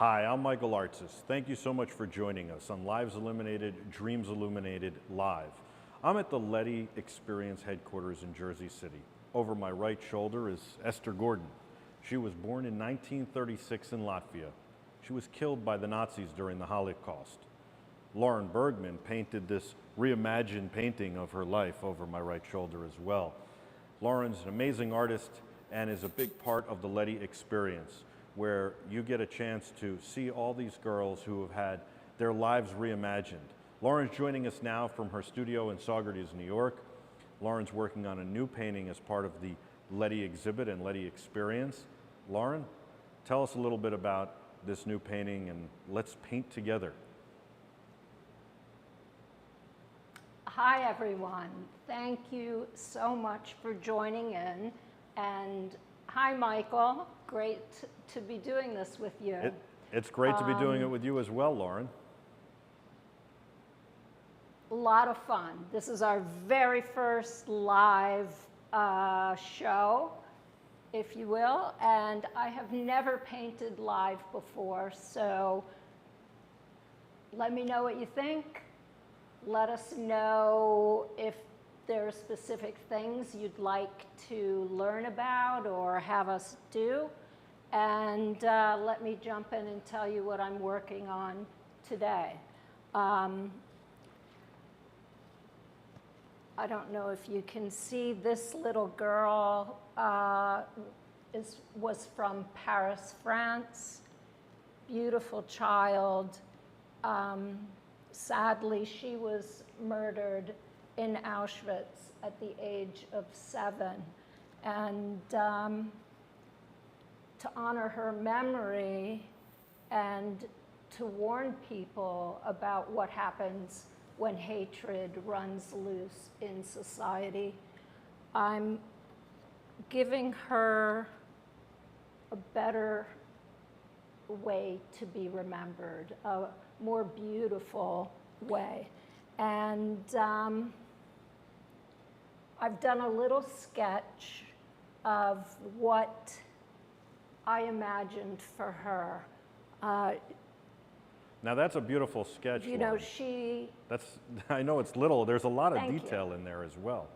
Hi, I'm Michael Artsist. Thank you so much for joining us on Lives Illuminated, Dreams Illuminated Live. I'm at the LEDI Experience headquarters in Jersey City. Over my right shoulder is Esther Gordon. She was born in 1936 in Latvia. She was killed by the Nazis during the Holocaust. Lauren Bergman painted this reimagined painting of her life over my right shoulder as well. Lauren's an amazing artist and is a big part of the LEDI Experience, where you get a chance to see all these girls who have had their lives reimagined. Lauren's joining us now from her studio in Saugerties, New York. Lauren's working on a new painting as part of the LEDI exhibit and LEDI Experience. Lauren, tell us a little bit about this new painting and let's paint together. Hi everyone, thank you so much for joining in, and hi Michael, great to be doing this with you. It's great to be doing it with you as well, Lauren. A lot of fun. This is our very first live show, if you will, and I have never painted live before, so let me know what you think. Let us know if there are specific things you'd like to learn about or have us do. And let me jump in and tell you what I'm working on today. I don't know if you can see this little girl was from Paris, France. Beautiful child. Sadly, she was murdered in Auschwitz at the age of 7. And to honor her memory and to warn people about what happens when hatred runs loose in society, I'm giving her a better way to be remembered, a more beautiful way. And I've done a little sketch of what I imagined for her. Now that's a beautiful sketch, You Lauren. know, I know it's little, there's a lot of Thank detail you. in there as well.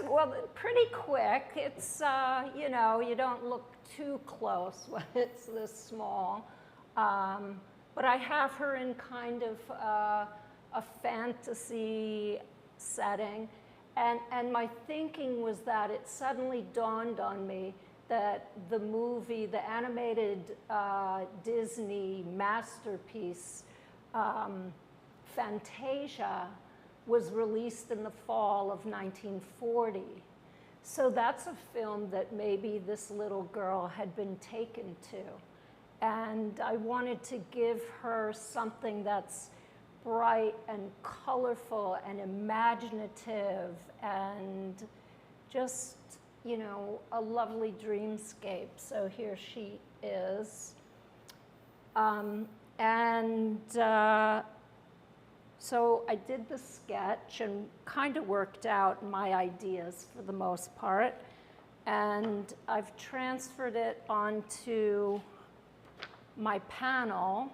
Well, pretty quick. It's, you know, you don't look too close when it's this small. But I have her in kind of a fantasy setting. And my thinking was that it suddenly dawned on me that the movie, the animated Disney masterpiece, Fantasia, was released in the fall of 1940. So that's a film that maybe this little girl had been taken to. And I wanted to give her something that's bright and colorful and imaginative and just, you know, a lovely dreamscape. So here she is. So I did the sketch and kind of worked out my ideas for the most part. And I've transferred it onto my panel.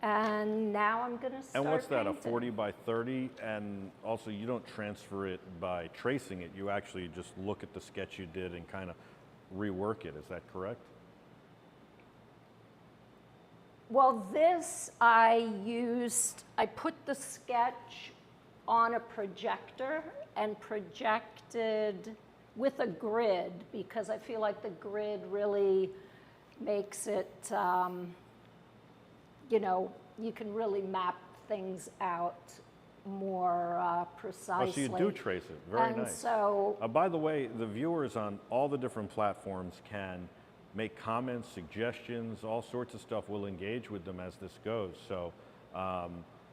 And now I'm going to start And what's that, painting. a 40 by 30? And also you don't transfer it by tracing it, you actually just look at the sketch you did and kind of rework it, is that correct? Well, this I put the sketch on a projector and projected with a grid because I feel like the grid really makes it, you know, you can really map things out more precisely. Oh, so you do trace it, very nice. So, by the way, the viewers on all the different platforms can make comments, suggestions, all sorts of stuff. We'll engage with them as this goes. So,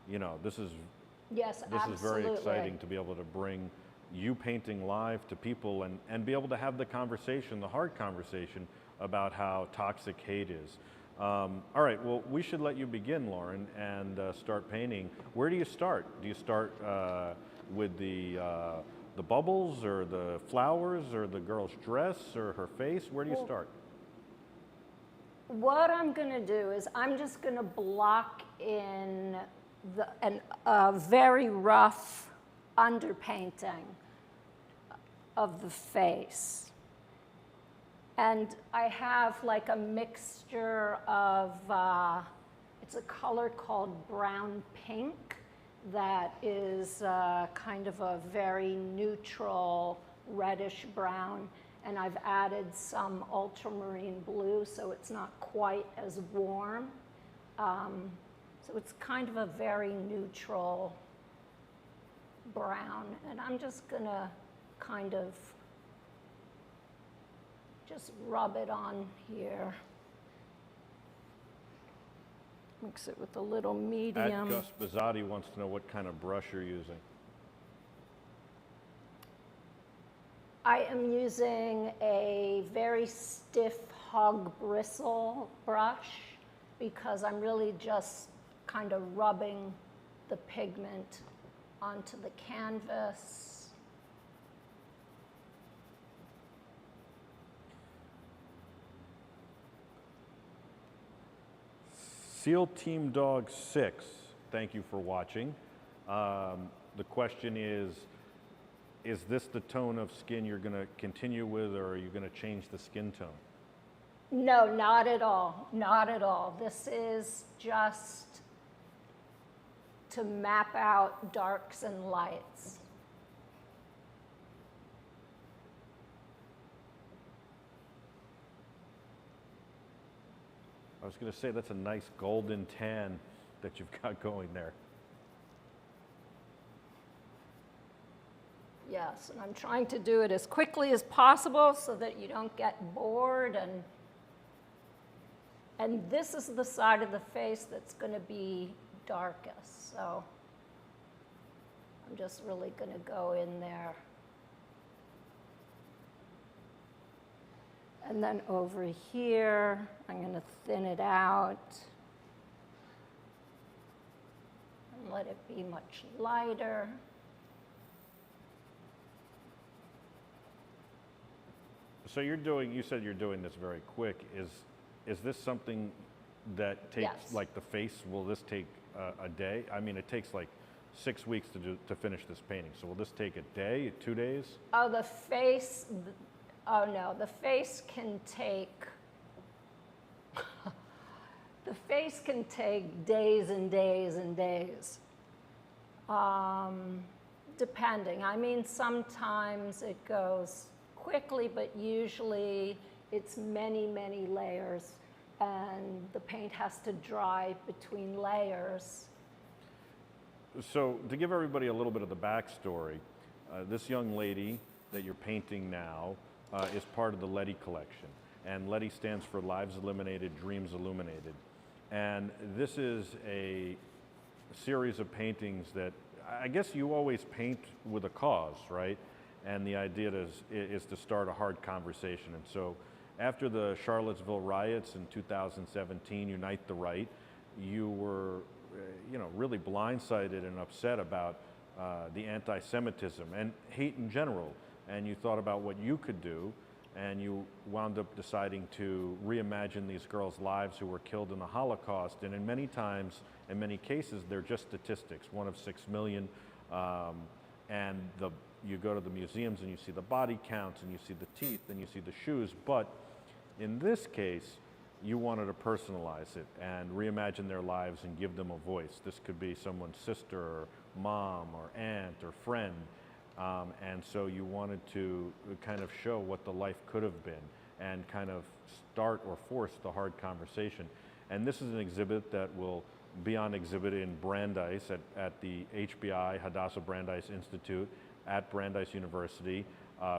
you know, this is very exciting to be able to bring you painting live to people and be able to have the conversation, the hard conversation about how toxic hate is. All right, well, we should let you begin, Lauren, and start painting. Where do you start? Do you start with the the bubbles or the flowers or the girl's dress or her face? Where do you start? What I'm going to do is I'm just going to block in a very rough underpainting of the face. And I have like a mixture of, it's a color called brown pink that is kind of a very neutral reddish brown. And I've added some ultramarine blue, so it's not quite as warm. So it's kind of a very neutral brown. And I'm just gonna kind of just rub it on here. Mix it with a little medium. Gus Bazzotti wants to know what kind of brush you're using. I am using a very stiff hog bristle brush because I'm really just kind of rubbing the pigment onto the canvas. SEAL Team Dog 6, thank you for watching. The question is this the tone of skin you're going to continue with, or are you going to change the skin tone? No, not at all, not at all. This is just to map out darks and lights. I was going to say that's a nice golden tan that you've got going there. Yes, and I'm trying to do it as quickly as possible so that you don't get bored. And this is the side of the face that's going to be darkest. So I'm just really going to go in there. And then over here, I'm going to thin it out and let it be much lighter. So you said you're doing this very quick. Is this something that takes, Yes. like the face, will this take a day? I mean, it takes like 6 weeks to finish this painting. So will this take a day, 2 days? Oh, the face, oh no, the face can take, the face can take days and days and days. Depending. I mean, sometimes it goes quickly, but usually it's many, many layers, and the paint has to dry between layers. So to give everybody a little bit of the backstory, this young lady that you're painting now is part of the LEDI collection. And LEDI stands for Lives Illuminated, Dreams Illuminated. And this is a series of paintings that, I guess you always paint with a cause, right? And the idea is to start a hard conversation. And so after the Charlottesville riots in 2017, Unite the Right, you were really blindsided and upset about the anti-Semitism and hate in general. And you thought about what you could do, and you wound up deciding to reimagine these girls' lives who were killed in the Holocaust. And in many cases, they're just statistics, 1 of 6 million. And you go to the museums and you see the body counts and you see the teeth and you see the shoes. But in this case, you wanted to personalize it and reimagine their lives and give them a voice. This could be someone's sister or mom or aunt or friend. And so you wanted to kind of show what the life could have been and kind of start or force the hard conversation. And this is an exhibit that will be on exhibit in Brandeis at the HBI, Hadassah Brandeis Institute at Brandeis University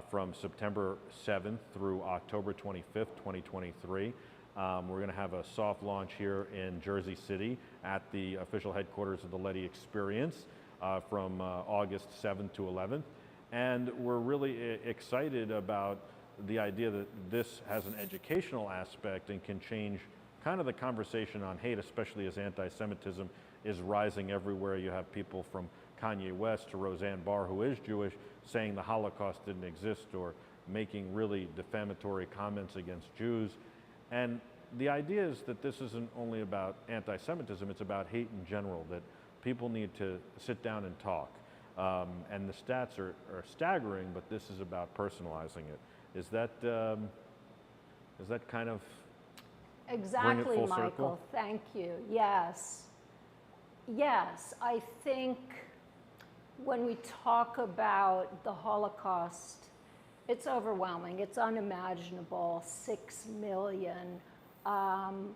from September 7th through October 25th, 2023. We're going to have a soft launch here in Jersey City at the official headquarters of the LEDI Experience from August 7th to 11th. And we're really excited about the idea that this has an educational aspect and can change kind of the conversation on hate, especially as anti-Semitism is rising everywhere. You have people from Kanye West to Roseanne Barr, who is Jewish, saying the Holocaust didn't exist or making really defamatory comments against Jews. And the idea is that this isn't only about anti-Semitism, it's about hate in general, that people need to sit down and talk. And the stats are staggering, but this is about personalizing it. Is that kind of Exactly, bring it full Michael. circle? Thank you. Yes. Yes, I think when we talk about the Holocaust, it's overwhelming. It's unimaginable. 6 million. The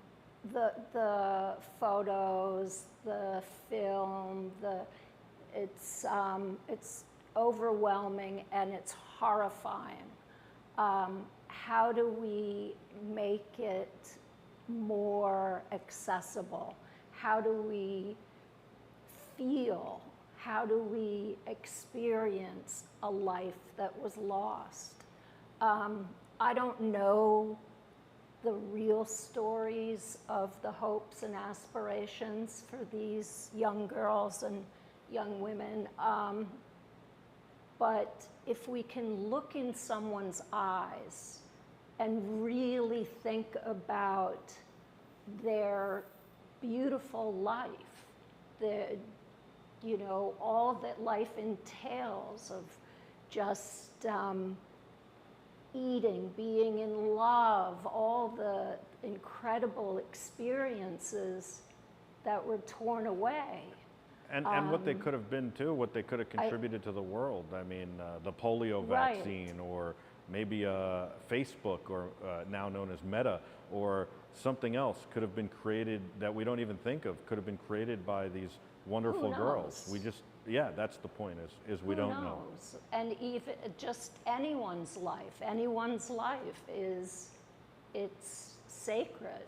photos, the film, it's overwhelming and it's horrifying. How do we make it more accessible? How do we feel? How do we experience a life that was lost? I don't know the real stories of the hopes and aspirations for these young girls and young women. But if we can look in someone's eyes and really think about their beautiful life, all that life entails of just eating, being in love, all the incredible experiences that were torn away. And what they could have been too, what they could have contributed to the world. I mean, the polio Right. vaccine, or maybe Facebook, or now known as Meta, or something else could have been created that we don't even think of, could have been created by these wonderful Who girls. knows? We just, yeah, that's the point, is we don't know. Knows? And even just anyone's life it's sacred.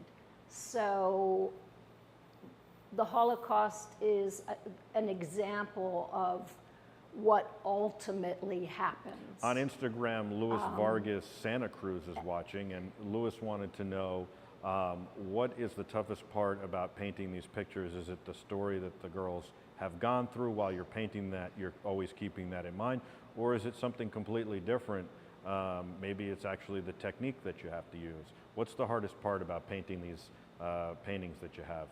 So the Holocaust is an example of what ultimately happens. On Instagram, Luis Vargas Santa Cruz is watching, and Luis wanted to know what is the toughest part about painting these pictures? Is it the story that the girls have gone through while you're painting that, you're always keeping that in mind? Or is it something completely different? Maybe it's actually the technique that you have to use. What's the hardest part about painting these paintings that you have?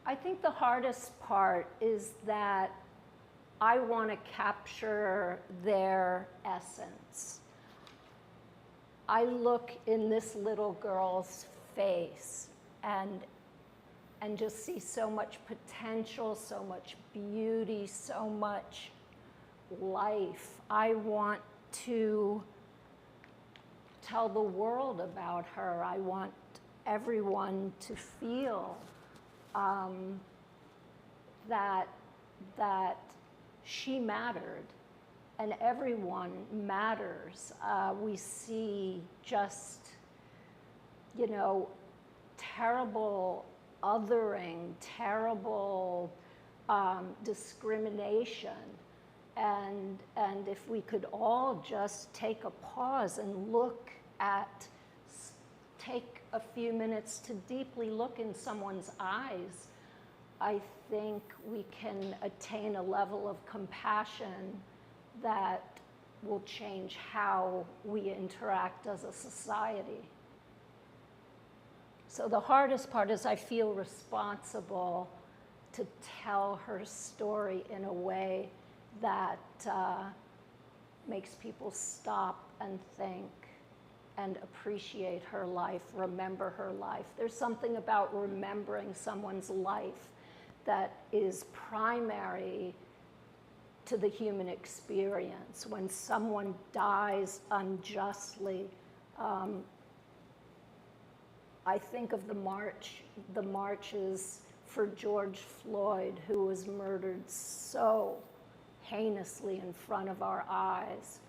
I think the hardest part is that I want to capture their essence. I look in this little girl's face and just see so much potential, so much beauty, so much life. I want to tell the world about her. I want everyone to feel that she mattered, and everyone matters. We see just, terrible othering, terrible discrimination. And if we could all just take a pause and take a few minutes to deeply look in someone's eyes, I think we can attain a level of compassion that will change how we interact as a society. So the hardest part is I feel responsible to tell her story in a way that makes people stop and think and appreciate her life, remember her life. There's something about remembering someone's life that is primary to the human experience. When someone dies unjustly, I think of the marches for George Floyd, who was murdered so heinously in front of our eyes,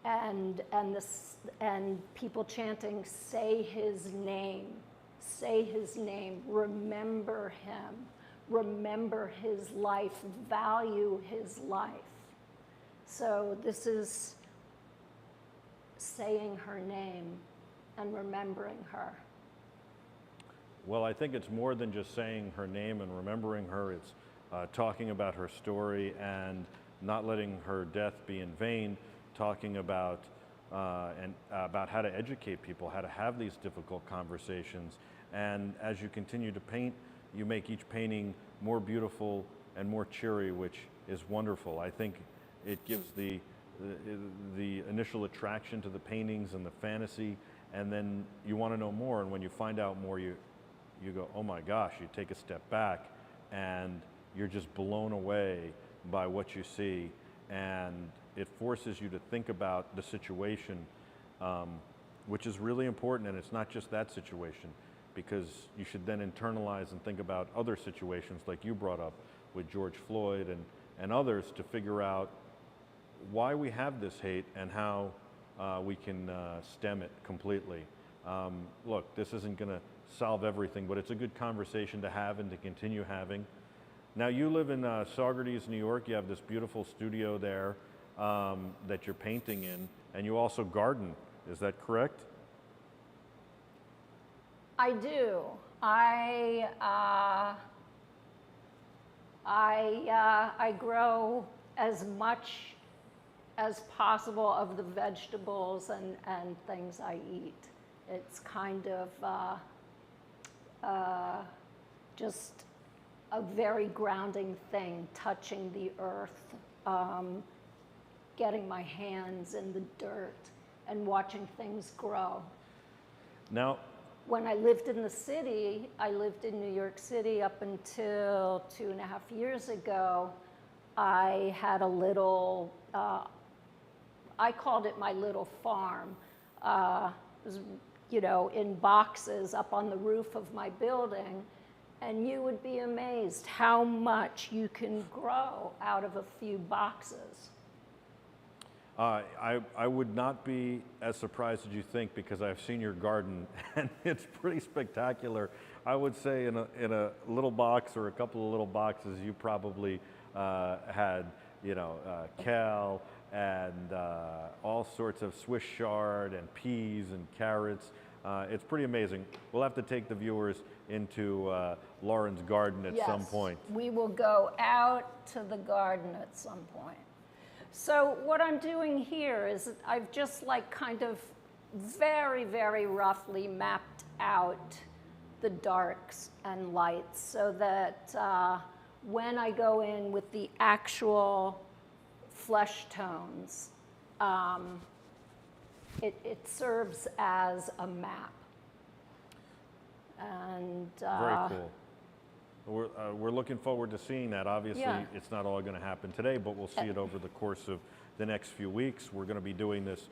and people chanting, say his name, remember him, remember his life, value his life. So this is saying her name and remembering her. Well, I think it's more than just saying her name and remembering her. It's talking about her story and not letting her death be in vain, talking about about how to educate people, how to have these difficult conversations. And as you continue to paint, you make each painting more beautiful and more cheery, which is wonderful. I think it gives the initial attraction to the paintings and the fantasy, and then you want to know more. And when you find out more, you go, oh my gosh, you take a step back and you're just blown away by what you see. And it forces you to think about the situation, which is really important. And it's not just that situation, because you should then internalize and think about other situations like you brought up with George Floyd and others, to figure out why we have this hate and how we can stem it completely. Look, this isn't going to solve everything, but it's a good conversation to have and to continue having. Now, you live in Saugerties, New York. You have this beautiful studio there that you're painting in, and you also garden. Is that correct? I do. I grow as much as possible of the vegetables and things I eat. It's kind of just a very grounding thing, touching the earth, getting my hands in the dirt and watching things grow. Now, when I lived in the city, I lived in New York City up until 2.5 years ago. I had a little, I called it my little farm. It was, you know, in boxes up on the roof of my building. And you would be amazed how much you can grow out of a few boxes. I would not be as surprised as you think, because I've seen your garden and it's pretty spectacular. I would say in a little box or a couple of little boxes, you probably had, you know, kale and all sorts of Swiss chard and peas and carrots. It's pretty amazing. We'll have to take the viewers into Lauren's garden at some point. We will go out to the garden at some point. So what I'm doing here is I've just like kind of very, very roughly mapped out the darks and lights, so that when I go in with the actual flesh tones, it serves as a map. And very cool. We're looking forward to seeing that. Obviously, it's not all going to happen today, but we'll see it over the course of the next few weeks. We're going to be doing this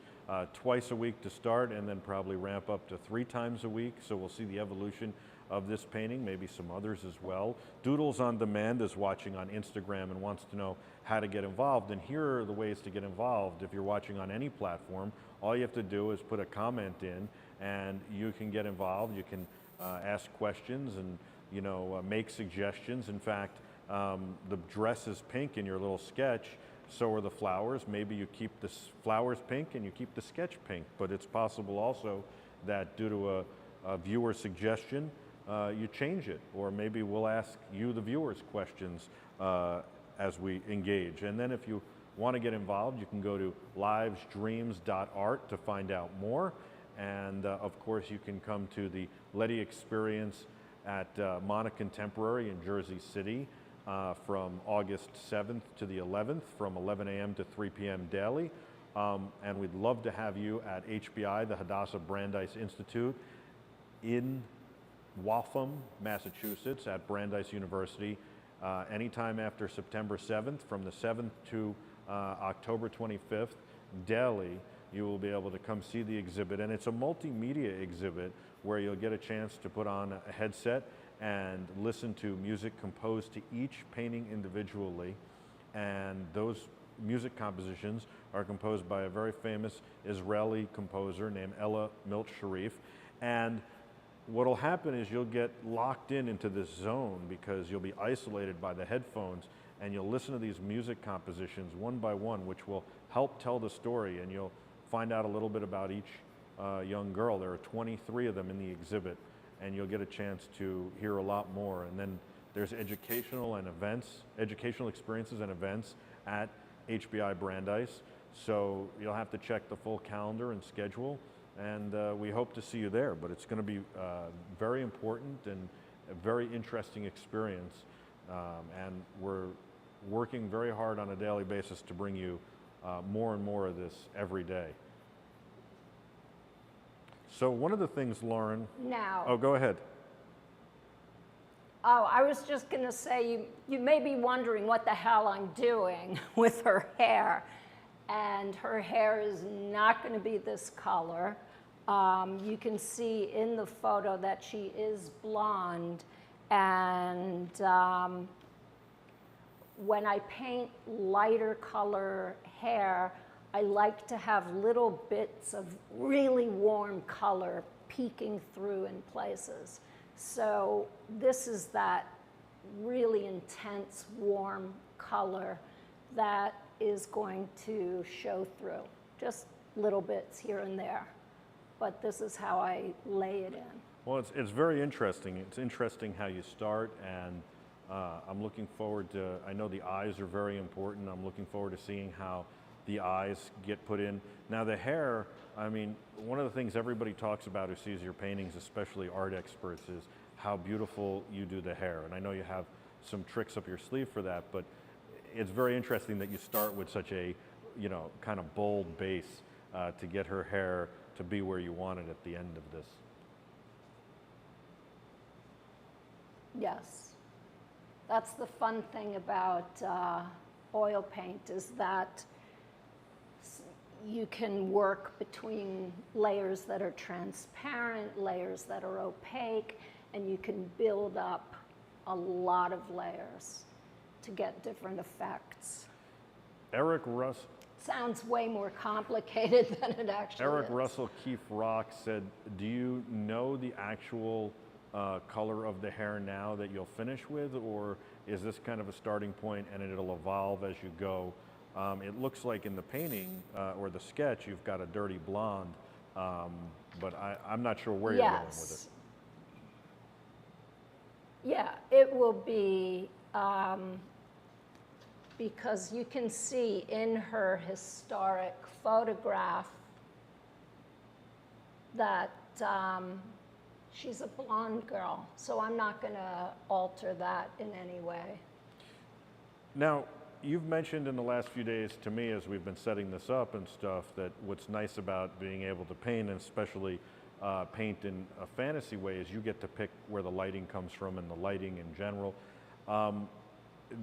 twice a week to start, and then probably ramp up to 3 times a week. So we'll see the evolution of this painting, maybe some others as well. Doodles on Demand is watching on Instagram and wants to know how to get involved. And here are the ways to get involved. If you're watching on any platform, all you have to do is put a comment in, and you can get involved. You can ask questions and, you know, make suggestions. In fact, the dress is pink in your little sketch, so are the flowers. Maybe you keep the flowers pink and you keep the sketch pink, but it's possible also that due to a viewer suggestion, you change it, or maybe we'll ask you, the viewers, questions as we engage. And then if you want to get involved, you can go to livesdreams.art to find out more. And of course, you can come to the LEDI experience at Mana Contemporary in Jersey City from August 7th to the 11th, from 11 a.m. to 3 p.m. daily. And we'd love to have you at HBI, the Hadassah Brandeis Institute, in Waltham, Massachusetts, at Brandeis University, anytime after September 7th, from the 7th to October 25th, daily. You will be able to come see the exhibit, and it's a multimedia exhibit where you'll get a chance to put on a headset and listen to music composed to each painting individually. And those music compositions are composed by a very famous Israeli composer named Ella Milt Sharif. And what'll happen is you'll get locked into this zone, because you'll be isolated by the headphones, and you'll listen to these music compositions one by one, which will help tell the story, and you'll find out a little bit about each young girl. There are 23 of them in the exhibit, and you'll get a chance to hear a lot more. And then there's educational experiences and events at HBI Brandeis. So you'll have to check the full calendar and schedule, and we hope to see you there. But it's going to be very important and a very interesting experience, and we're working very hard on a daily basis to bring you more and more of this every day. So one of the things, Lauren... Now... Oh, go ahead. Oh, I was just going to say, you may be wondering what the hell I'm doing with her hair. And her hair is not going to be this color. You can see in the photo that she is blonde. And when I paint lighter color hair, I like to have little bits of really warm color peeking through in places. So this is that really intense warm color that is going to show through. Just little bits here and there. But this is how I lay it in. Well, it's very interesting. It's interesting how you start, and I'm looking forward to, I know the eyes are very important. I'm looking forward to seeing how the eyes get put in. Now the hair, I mean, one of the things everybody talks about who sees your paintings, especially art experts, is how beautiful you do the hair. And I know you have some tricks up your sleeve for that, but it's very interesting that you start with such a, you know, kind of bold base to get her hair to be where you want it at the end of this. Yes. That's the fun thing about oil paint, is that you can work between layers that are transparent, layers that are opaque, and you can build up a lot of layers to get different effects. Eric Russ. Sounds way more complicated than it actually Eric is. Russell Keefe Rock said, do you know the actual color of the hair now that you'll finish with, or is this kind of a starting point and it'll evolve as you go? It looks like in the painting or the sketch you've got a dirty blonde, but I'm not sure where you're going with it. Yeah, it will be, because you can see in her historic photograph that she's a blonde girl, so I'm not going to alter that in any way. Now, you've mentioned in the last few days to me as we've been setting this up and stuff that what's nice about being able to paint, and especially paint in a fantasy way, is you get to pick where the lighting comes from and the lighting in general.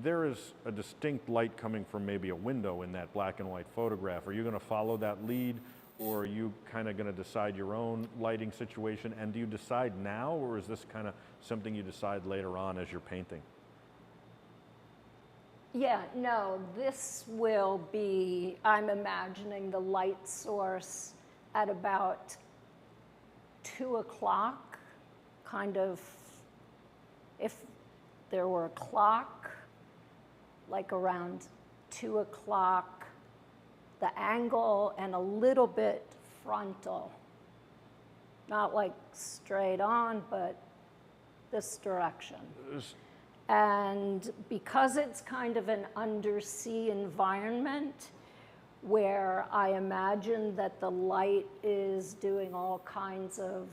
There is a distinct light coming from maybe a window in that black and white photograph. Are you going to follow that lead, or are you kind of going to decide your own lighting situation? And do you decide now, or is this kind of something you decide later on as you're painting? Yeah, no, this will be, I'm imagining the light source at about 2 o'clock, kind of, if there were a clock, like around 2 o'clock, the angle and a little bit frontal. Not like straight on, but this direction. And because it's kind of an undersea environment where I imagine that the light is doing all kinds of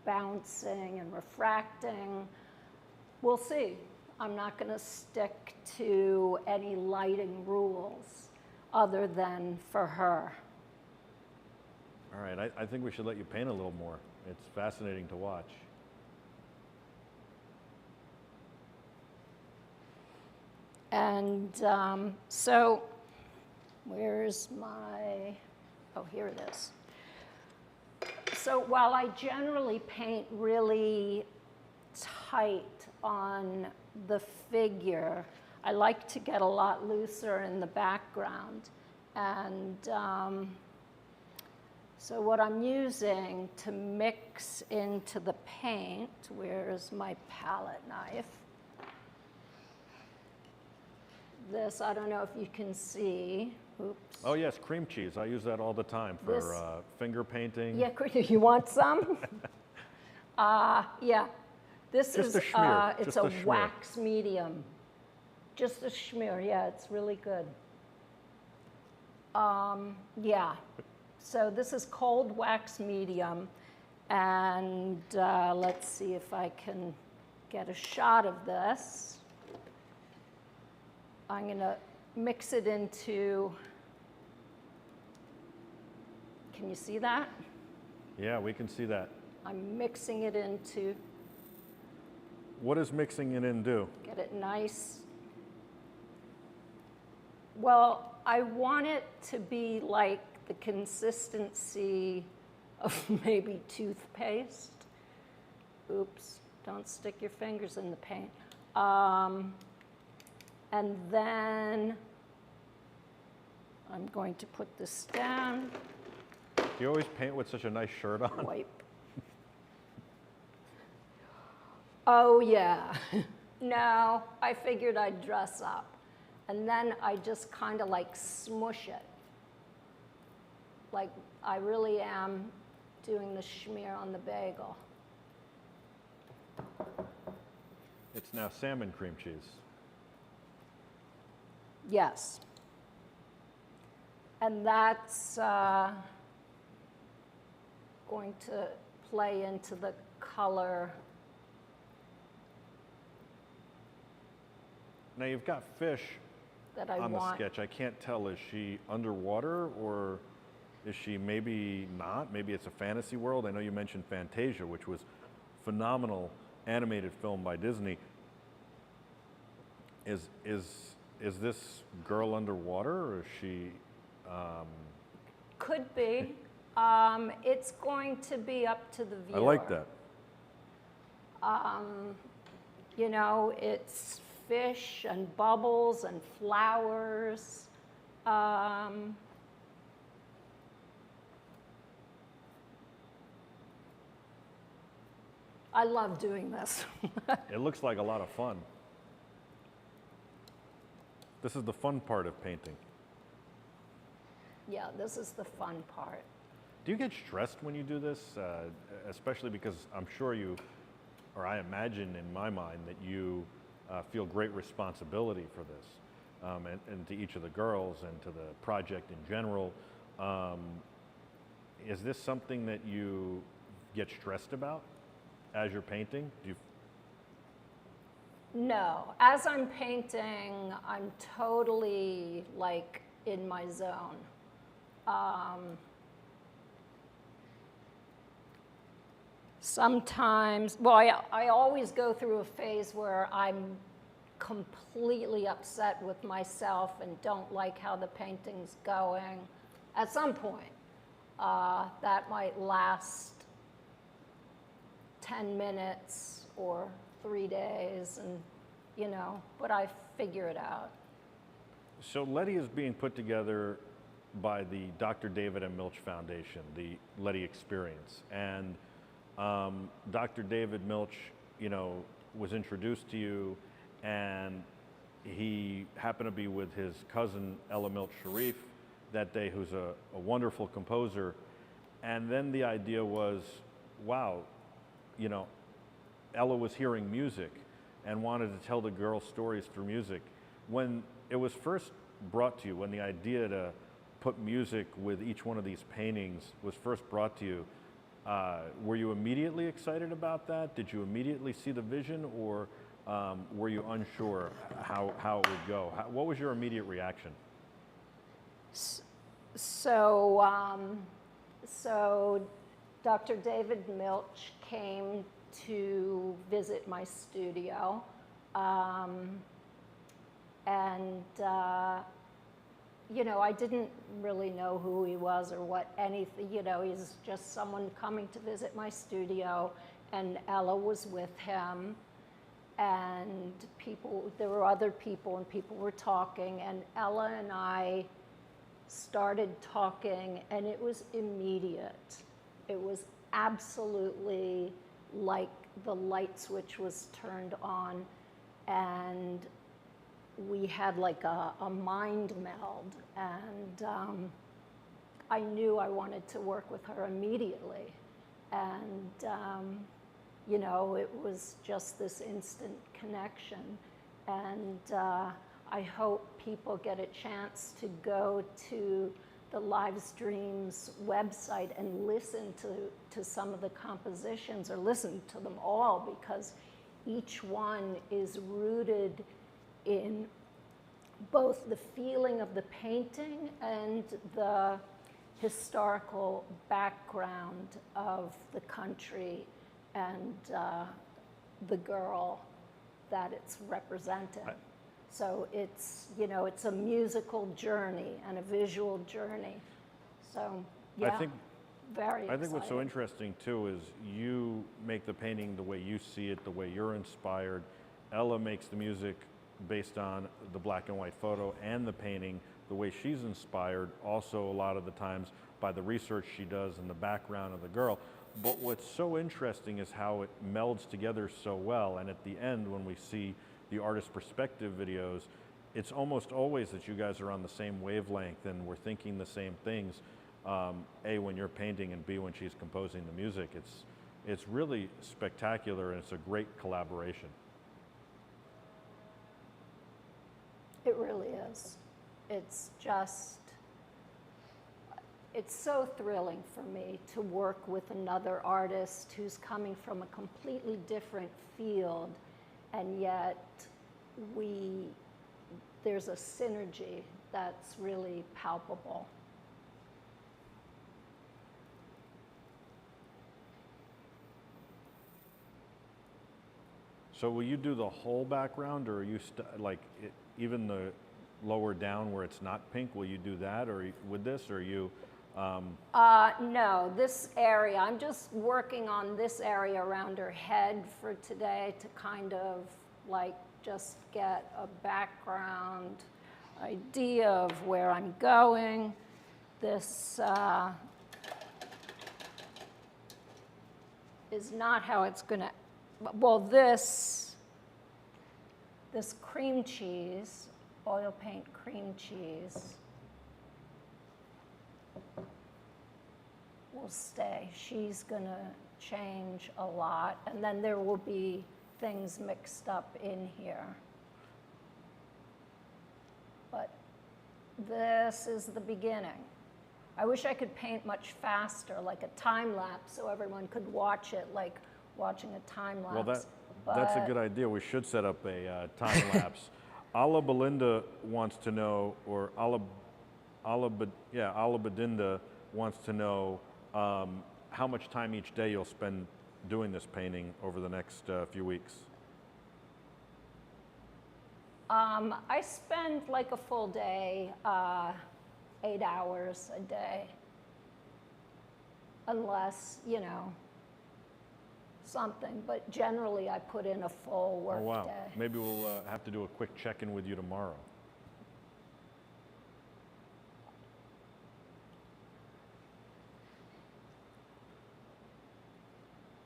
bouncing and refracting, we'll see. I'm not going to stick to any lighting rules other than for her. All right, I think we should let you paint a little more. It's fascinating to watch. And so, where's my, oh, here it is. So while I generally paint really tight on the figure, I like to get a lot looser in the background. And so what I'm using to mix into the paint, where's my palette knife? This, I don't know if you can see. Oops. Oh yes, cream cheese. I use that all the time for finger painting. Yeah, you want some? Yeah. This Just is a schmear, it's just a a schmear. wax medium. Just a schmear, yeah, it's really good. Yeah. So this is cold wax medium, and let's see if I can get a shot of this. I'm going to mix it into, can you see that? Yeah, we can see that. I'm mixing it into, What does mixing it in do? get it nice. Well, I want it to be like the consistency of maybe toothpaste. Oops, don't stick your fingers in the paint. And then I'm going to put this down, Do you always paint with such a nice shirt on? wipe. Oh, yeah. No, I figured I'd dress up. And then I just kind of like smush it. Like I really am doing the schmear on the bagel. It's now salmon cream cheese. Yes. And that's going to play into the color. Now you've got fish That I on the want. sketch. I can't tell, is she underwater or is she maybe not? Maybe it's a fantasy world. I know you mentioned Fantasia, which was phenomenal animated film by Disney. Is this girl underwater or is she? Could be. It's going to be up to the viewer. I like that. You know, it's fish and bubbles and flowers. I love doing this. It looks like a lot of fun. This is the fun part of painting. Yeah, this is the fun part. Do you get stressed when you do this? Especially because I'm sure you, or I imagine in my mind that you feel great responsibility for this, and to each of the girls and to the project in general. Is this something that you get stressed about as you're painting? Do you? No, as I'm painting, I'm totally like in my zone. Sometimes, well, I always go through a phase where I'm completely upset with myself and don't like how the painting's going. At some point, that might last 10 minutes or 3 days, and you know, but I figure it out. So LEDI is being put together by the Dr. David M. Milch Foundation, the LEDI Experience, and Dr. David Milch, you know, was introduced to you, and he happened to be with his cousin Ella Milch Sharif that day, who's a wonderful composer, and then the idea was, wow, you know, Ella was hearing music and wanted to tell the girls stories through music. When it was first brought to you, when the idea to put music with each one of these paintings was first brought to you, were you immediately excited about that? Did you immediately see the vision, or were you unsure how it would go? What was your immediate reaction? So Dr. David Milch came to visit my studio, and you know, I didn't really know who he was or what anything, you know, he's just someone coming to visit my studio, and Ella was with him, and there were other people, and people were talking, and Ella and I started talking, and it was immediate. It was absolutely like the light switch was turned on, and we had like a mind meld, and I knew I wanted to work with her immediately. And you know, it was just this instant connection. And I hope people get a chance to go to the Lives Dreams website and listen to some of the compositions, or listen to them all, because each one is rooted in both the feeling of the painting and the historical background of the country and the girl that it's representing. So it's, you know, it's a musical journey and a visual journey. So, yeah, very exciting. I think what's so interesting too is you make the painting the way you see it, the way you're inspired. Ella makes the music based on the black and white photo and the painting the way she's inspired, also a lot of the times by the research she does and the background of the girl. But what's so interesting is how it melds together so well, and at the end when we see the artist perspective videos, it's almost always that you guys are on the same wavelength and we're thinking the same things, A, when you're painting, and B, when she's composing the music. It's really spectacular, and it's a great collaboration. It really is. It's just, it's so thrilling for me to work with another artist who's coming from a completely different field, and yet there's a synergy that's really palpable. So will you do the whole background, or are you even the lower down where it's not pink, will you do that, or with this, or you? No, this area, I'm just working on this area around her head for today to kind of like just get a background idea of where I'm going. This is not how it's gonna, well, this cream cheese, oil paint cream cheese, will stay. She's gonna change a lot, and then there will be things mixed up in here. But this is the beginning. I wish I could paint much faster, like a time lapse, so everyone could watch it like watching a time lapse. Well, that's a good idea. We should set up a time lapse. Ala Belinda wants to know, or Ala Bedinda wants to know how much time each day you'll spend doing this painting over the next few weeks. I spend like a full day, 8 hours a day, unless, you know, something, but generally I put in a full work Oh, wow. day. Maybe we'll have to do a quick check-in with you tomorrow.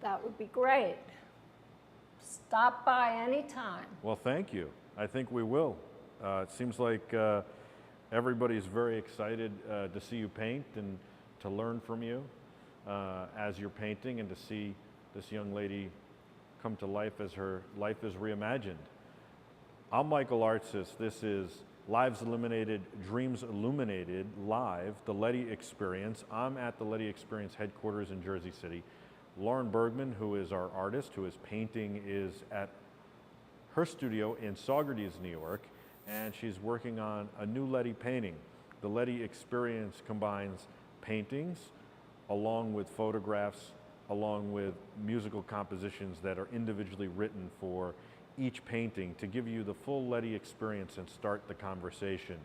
That would be great. Stop by anytime. Well, thank you. I think we will. It seems like everybody's very excited to see you paint and to learn from you as you're painting, and to see this young lady come to life as her life is reimagined. I'm Michael Artsist. This is Lives Illuminated, Dreams Illuminated Live, the LEDI Experience. I'm at the LEDI Experience headquarters in Jersey City. Lauren Bergman, who is our artist, who is painting, is at her studio in Saugerties, New York, and she's working on a new LEDI painting. The LEDI Experience combines paintings along with photographs, along with musical compositions that are individually written for each painting to give you the full LEDI experience and start the conversation.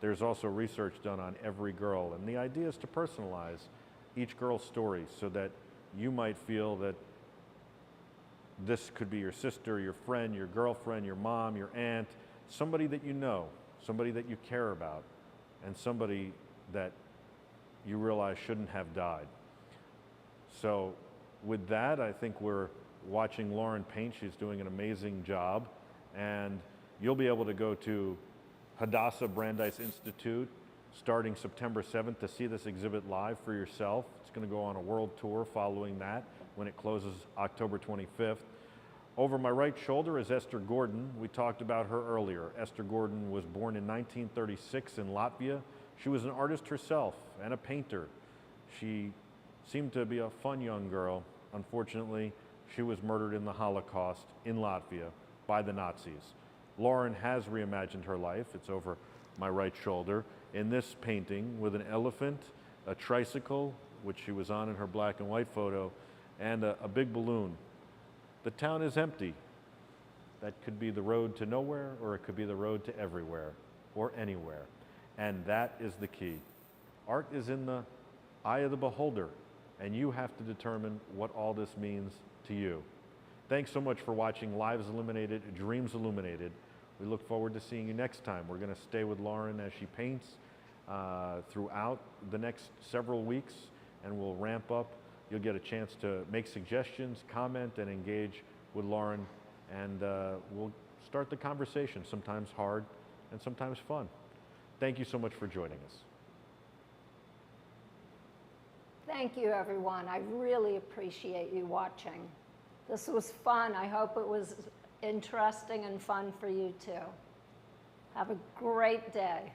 There's also research done on every girl, and the idea is to personalize each girl's story so that you might feel that this could be your sister, your friend, your girlfriend, your mom, your aunt, somebody that you know, somebody that you care about, and somebody that you realize shouldn't have died. So with that, I think we're watching Lauren paint. She's doing an amazing job, and you'll be able to go to Hadassah Brandeis Institute starting September 7th to see this exhibit live for yourself. It's going to go on a world tour following that when it closes October 25th. Over my right shoulder is Esther Gordon. We talked about her earlier. Esther Gordon was born in 1936 in Latvia. She was an artist herself and a painter. She seemed to be a fun young girl. Unfortunately, she was murdered in the Holocaust in Latvia by the Nazis. Lauren has reimagined her life. It's over my right shoulder in this painting with an elephant, a tricycle, which she was on in her black and white photo, and a big balloon. The town is empty. That could be the road to nowhere, or it could be the road to everywhere or anywhere. And that is the key. Art is in the eye of the beholder, and you have to determine what all this means to you. Thanks so much for watching Lives Illuminated, Dreams Illuminated. We look forward to seeing you next time. We're going to stay with Lauren as she paints throughout the next several weeks, and we'll ramp up. You'll get a chance to make suggestions, comment, and engage with Lauren, and we'll start the conversation, sometimes hard and sometimes fun. Thank you so much for joining us. Thank you, everyone. I really appreciate you watching. This was fun. I hope it was interesting and fun for you too. Have a great day.